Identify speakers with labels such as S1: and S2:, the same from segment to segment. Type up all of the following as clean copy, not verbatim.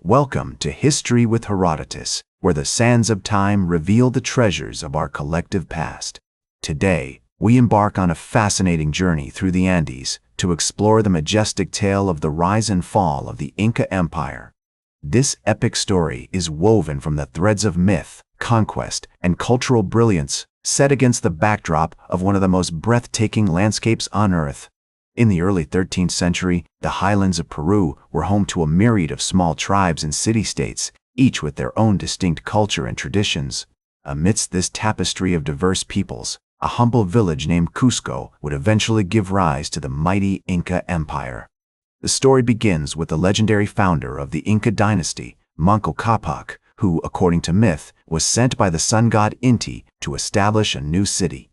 S1: Welcome to History with Herodotus, where the sands of time reveal the treasures of our collective past. Today, we embark on a fascinating journey through the Andes to explore the majestic tale of the rise and fall of the Inca Empire. This epic story is woven from the threads of myth, conquest, and cultural brilliance, set against the backdrop of one of the most breathtaking landscapes on Earth. In the early 13th century, the highlands of Peru were home to a myriad of small tribes and city-states, each with their own distinct culture and traditions. Amidst this tapestry of diverse peoples, a humble village named Cusco would eventually give rise to the mighty Inca Empire. The story begins with the legendary founder of the Inca dynasty, Manco Capac, who, according to myth, was sent by the sun god Inti to establish a new city.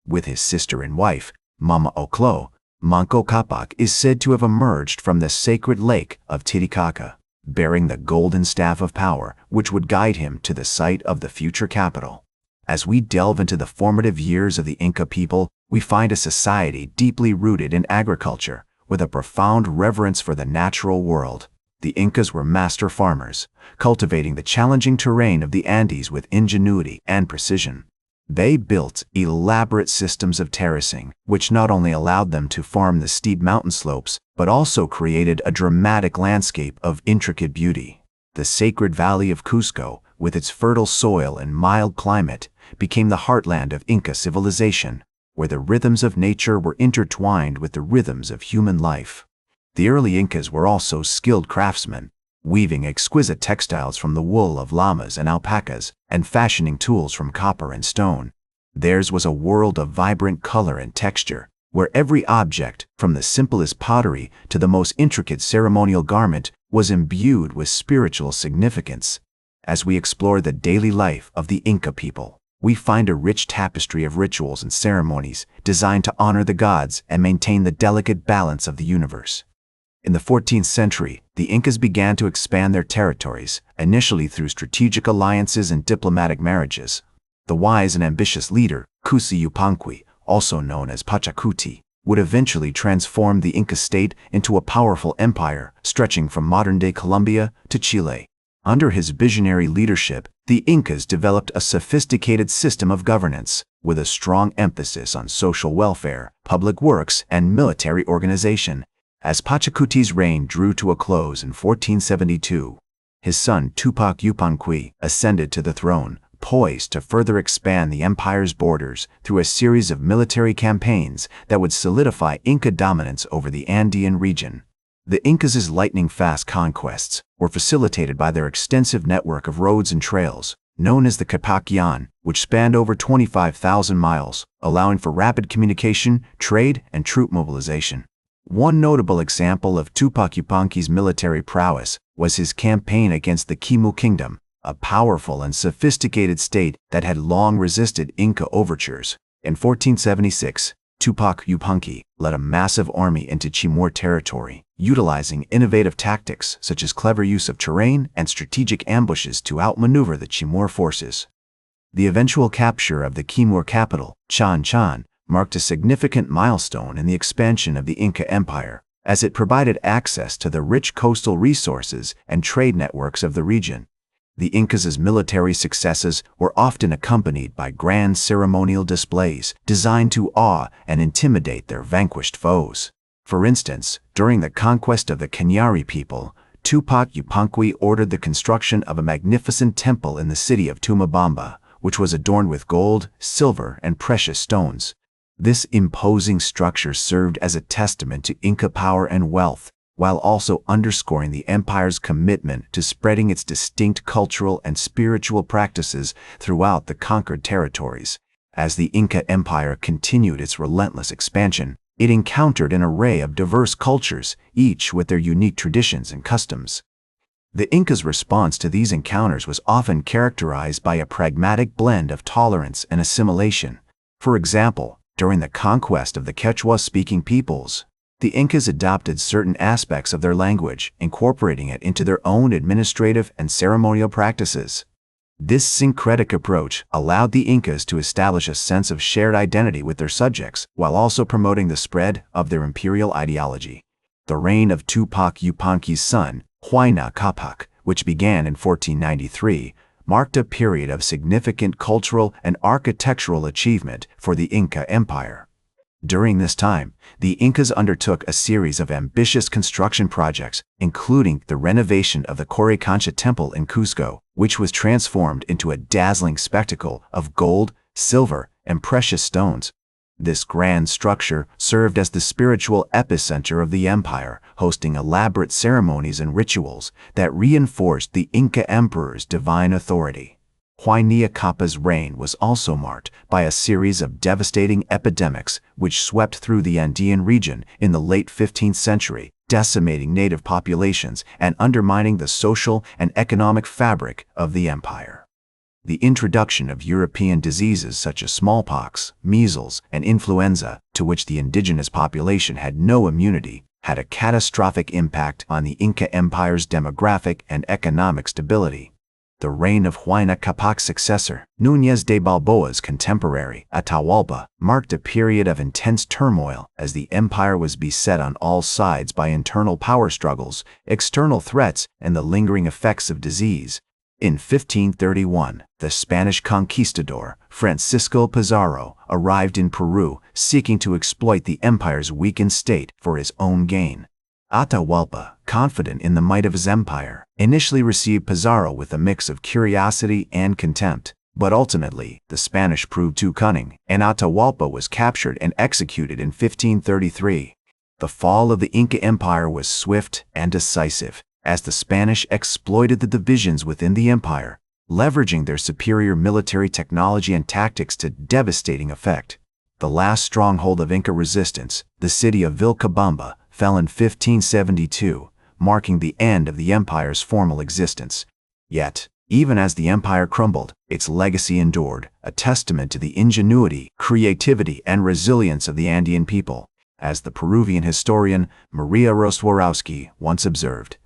S1: With his sister and wife, Mama Oclo, Manco Capac is said to have emerged from the sacred lake of Titicaca, bearing the golden staff of power which would guide him to the site of the future capital. As we delve into the formative years of the Inca people, we find a society deeply rooted in agriculture, with a profound reverence for the natural world. The Incas were master farmers, cultivating the challenging terrain of the Andes with ingenuity and precision. They built elaborate systems of terracing, which not only allowed them to farm the steep mountain slopes, but also created a dramatic landscape of intricate beauty. The sacred valley of Cusco, with its fertile soil and mild climate, became the heartland of Inca civilization, where the rhythms of nature were intertwined with the rhythms of human life. The early Incas were also skilled craftsmen, weaving exquisite textiles from the wool of llamas and alpacas, and fashioning tools from copper and stone. Theirs was a world of vibrant color and texture, where every object, from the simplest pottery to the most intricate ceremonial garment, was imbued with spiritual significance. As we explore the daily life of the Inca people, we find a rich tapestry of rituals and ceremonies designed to honor the gods and maintain the delicate balance of the universe. In the 14th century, the Incas began to expand their territories, initially through strategic alliances and diplomatic marriages. The wise and ambitious leader, Cusi Yupanqui, also known as Pachacuti, would eventually transform the Inca state into a powerful empire stretching from modern-day Colombia to Chile. Under his visionary leadership, the Incas developed a sophisticated system of governance, with a strong emphasis on social welfare, public works, and military organization. As Pachacuti's reign drew to a close in 1472, his son Tupac Yupanqui ascended to the throne, poised to further expand the empire's borders through a series of military campaigns that would solidify Inca dominance over the Andean region. The Incas' lightning-fast conquests were facilitated by their extensive network of roads and trails, known as the Capacyan, which spanned over 25,000 miles, allowing for rapid communication, trade, and troop mobilization. One notable example of Tupac Yupanqui's military prowess was his campaign against the Quimu Kingdom, a powerful and sophisticated state that had long resisted Inca overtures. In 1476, Tupac Yupanqui led a massive army into Timor territory, utilizing innovative tactics such as clever use of terrain and strategic ambushes to outmaneuver the Timor forces. The eventual capture of the Timor capital, Chan Chan, marked a significant milestone in the expansion of the Inca Empire, as it provided access to the rich coastal resources and trade networks of the region. The Incas' military successes were often accompanied by grand ceremonial displays designed to awe and intimidate their vanquished foes. For instance, during the conquest of the Cañari people, Tupac Yupanqui ordered the construction of a magnificent temple in the city of Tumabamba, which was adorned with gold, silver, and precious stones. This imposing structure served as a testament to Inca power and wealth, while also underscoring the empire's commitment to spreading its distinct cultural and spiritual practices throughout the conquered territories. As the Inca Empire continued its relentless expansion, it encountered an array of diverse cultures, each with their unique traditions and customs. The Incas' response to these encounters was often characterized by a pragmatic blend of tolerance and assimilation. For example, during the conquest of the Quechua-speaking peoples, the Incas adopted certain aspects of their language, incorporating it into their own administrative and ceremonial practices. This syncretic approach allowed the Incas to establish a sense of shared identity with their subjects, while also promoting the spread of their imperial ideology. The reign of Tupac Yupanqui's son, Huayna Capac, which began in 1493, marked a period of significant cultural and architectural achievement for the Inca Empire. During this time, the Incas undertook a series of ambitious construction projects, including the renovation of the Coricancha Temple in Cusco, which was transformed into a dazzling spectacle of gold, silver, and precious stones. This grand structure served as the spiritual epicenter of the empire, hosting elaborate ceremonies and rituals that reinforced the Inca emperor's divine authority. Huayna Capa's reign was also marked by a series of devastating epidemics which swept through the Andean region in the late 15th century, decimating native populations and undermining the social and economic fabric of the empire. The introduction of European diseases such as smallpox, measles, and influenza, to which the indigenous population had no immunity, had a catastrophic impact on the Inca Empire's demographic and economic stability. The reign of Huayna Capa's successor, Núñez de Balboa's contemporary, Atahualpa, marked a period of intense turmoil as the empire was beset on all sides by internal power struggles, external threats, and the lingering effects of disease. In 1531, the Spanish conquistador, Francisco Pizarro, arrived in Peru, seeking to exploit the empire's weakened state for his own gain. Atahualpa, confident in the might of his empire, initially received Pizarro with a mix of curiosity and contempt. But ultimately, the Spanish proved too cunning, and Atahualpa was captured and executed in 1533. The fall of the Inca Empire was swift and decisive, as the Spanish exploited the divisions within the empire, leveraging their superior military technology and tactics to devastating effect. The last stronghold of Inca resistance, the city of Vilcabamba, fell in 1572, marking the end of the empire's formal existence. Yet, even as the empire crumbled, its legacy endured, a testament to the ingenuity, creativity, and resilience of the Andean people. As the Peruvian historian Maria Rosworowski once observed,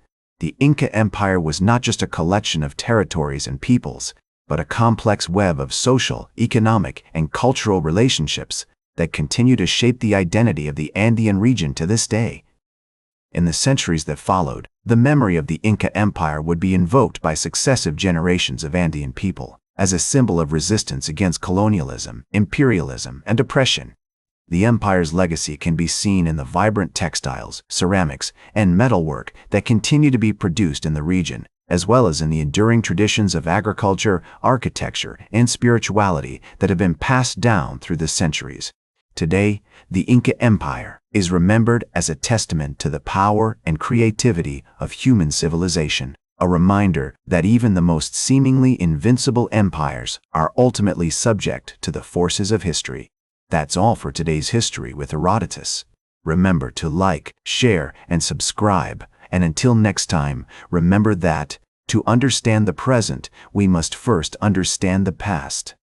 S1: the Inca Empire was not just a collection of territories and peoples, but a complex web of social, economic, and cultural relationships that continue to shape the identity of the Andean region to this day. In the centuries that followed, the memory of the Inca Empire would be invoked by successive generations of Andean people as a symbol of resistance against colonialism, imperialism, and oppression. The empire's legacy can be seen in the vibrant textiles, ceramics, and metalwork that continue to be produced in the region, as well as in the enduring traditions of agriculture, architecture, and spirituality that have been passed down through the centuries. Today, the Inca Empire is remembered as a testament to the power and creativity of human civilization, a reminder that even the most seemingly invincible empires are ultimately subject to the forces of history. That's all for today's History with Herodotus. Remember to like, share, and subscribe. And until next time, remember that, to understand the present, we must first understand the past.